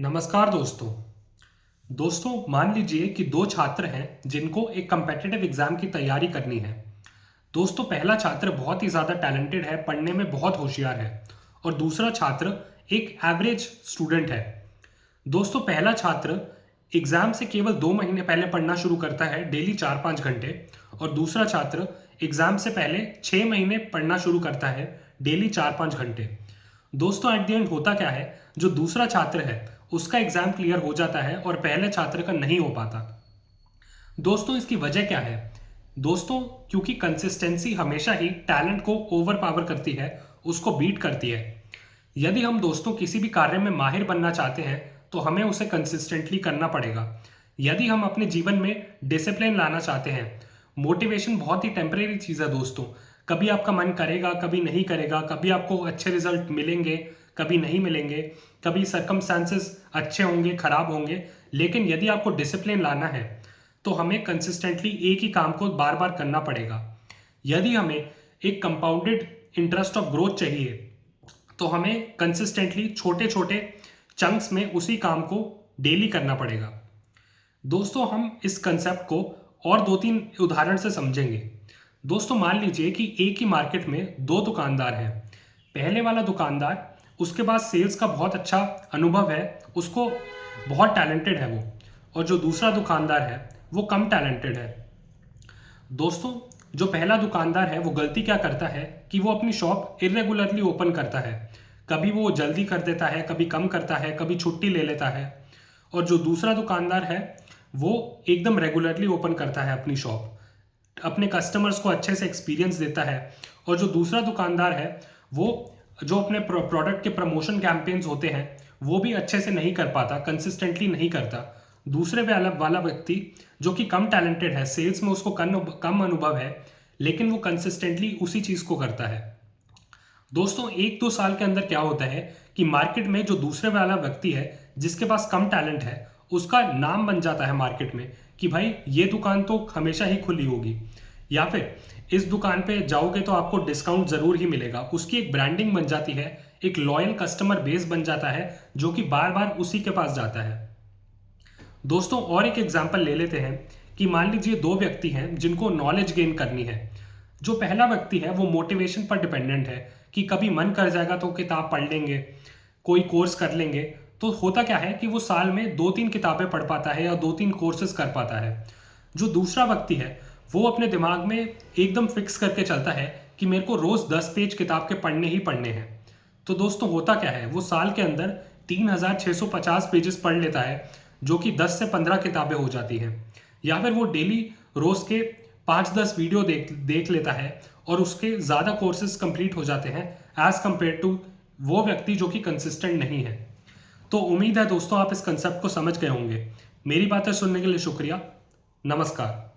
नमस्कार दोस्तों। मान लीजिए कि दो छात्र हैं जिनको एक कम्पेटिटिव एग्जाम की तैयारी करनी है। दोस्तों, पहला छात्र बहुत ही ज़्यादा टैलेंटेड है, पढ़ने में बहुत होशियार है और दूसरा छात्र एक एवरेज स्टूडेंट है। दोस्तों, पहला छात्र एग्जाम से केवल 2 महीने पहले पढ़ना शुरू करता है, डेली 4-5 घंटे, और दूसरा छात्र एग्जाम से पहले 6 महीने पढ़ना शुरू करता है, डेली 4-5 घंटे। दोस्तों, एट द एंड होता क्या है, जो दूसरा छात्र है उसका एग्जाम क्लियर हो जाता है और पहले छात्र का नहीं हो पाता। दोस्तों, इसकी वजह क्या है? दोस्तों, क्योंकि कंसिस्टेंसी हमेशा ही टैलेंट को ओवर पावर करती है, उसको बीट करती है। यदि हम दोस्तों किसी भी कार्य में माहिर बनना चाहते हैं तो हमें उसे कंसिस्टेंटली करना पड़ेगा। यदि हम अपने जीवन में डिसिप्लिन लाना चाहते हैं, मोटिवेशन बहुत ही टेम्परेरी चीज़ है दोस्तों। कभी आपका मन करेगा, कभी नहीं करेगा, कभी आपको अच्छे रिजल्ट मिलेंगे, कभी नहीं मिलेंगे, कभी सर्कमस्टांसेस अच्छे होंगे, खराब होंगे। लेकिन यदि आपको डिसिप्लिन लाना है तो हमें कंसिस्टेंटली एक ही काम को बार बार करना पड़ेगा। यदि हमें एक कंपाउंडेड इंटरेस्ट ऑफ ग्रोथ चाहिए तो हमें कंसिस्टेंटली छोटे छोटे चंक्स में उसी काम को डेली करना पड़ेगा। दोस्तों, हम इस कंसेप्ट को और 2-3 उदाहरण से समझेंगे। दोस्तों, मान लीजिए कि एक ही मार्केट में दो दुकानदार हैं। पहले वाला दुकानदार, उसके पास सेल्स का बहुत अच्छा अनुभव है, उसको बहुत टैलेंटेड है वो, और जो दूसरा दुकानदार है वो कम टैलेंटेड है। दोस्तों, जो पहला दुकानदार है वो गलती क्या करता है कि वो अपनी शॉप इरेगुलरली ओपन करता है। कभी वो जल्दी कर देता है, कभी कम करता है, कभी छुट्टी ले लेता है। और जो दूसरा दुकानदार है वो एकदम रेगुलरली ओपन करता है अपनी शॉप, अपने कस्टमर्स को अच्छे से एक्सपीरियंस देता है। और जो दूसरा दुकानदार है वो जो अपने प्रोडक्ट के प्रमोशन कैंपेन्स होते हैं वो भी अच्छे से नहीं कर पाता, कंसिस्टेंटली नहीं करता। दूसरे वाला व्यक्ति जो कि कम टैलेंटेड है, सेल्स में उसको कम अनुभव है, लेकिन वो कंसिस्टेंटली उसी चीज़ को करता है। दोस्तों, 1-2 साल के अंदर क्या होता है कि मार्केट में जो दूसरे वाला व्यक्ति है जिसके पास कम टैलेंट है, उसका नाम बन जाता है मार्केट में कि भाई ये दुकान तो हमेशा ही खुली होगी, या फिर इस दुकान पे जाओगे तो आपको डिस्काउंट जरूर ही मिलेगा। उसकी एक ब्रांडिंग बन जाती है, एक लॉयल कस्टमर बेस बन जाता है जो कि बार बार उसी के पास जाता है। दोस्तों, और एक एग्जांपल ले लेते हैं कि मान लीजिए दो व्यक्ति हैं जिनको नॉलेज गेन करनी है। जो पहला व्यक्ति है वो मोटिवेशन पर डिपेंडेंट है कि कभी मन कर जाएगा तो किताब पढ़ लेंगे, कोई कोर्स कर लेंगे। तो होता क्या है कि वो साल में 2-3 किताबें पढ़ पाता है या 2-3 कोर्सेज कर पाता है। जो दूसरा व्यक्ति है वो अपने दिमाग में एकदम फिक्स करके चलता है कि मेरे को रोज 10 पेज किताब के पढ़ने ही पढ़ने हैं। तो दोस्तों, होता क्या है, वो साल के अंदर 3650 पेजेस पढ़ लेता है, जो कि 10 से 15 किताबें हो जाती हैं। या फिर वो डेली रोज के 5-10 वीडियो देख लेता है और उसके ज़्यादा कोर्सेज कंप्लीट हो जाते हैं एज कंपेयर टू वो व्यक्ति जो कि कंसिस्टेंट नहीं है। तो उम्मीद है दोस्तों आप इस कंसेप्ट को समझ गए होंगे। मेरी बातें सुनने के लिए शुक्रिया। नमस्कार।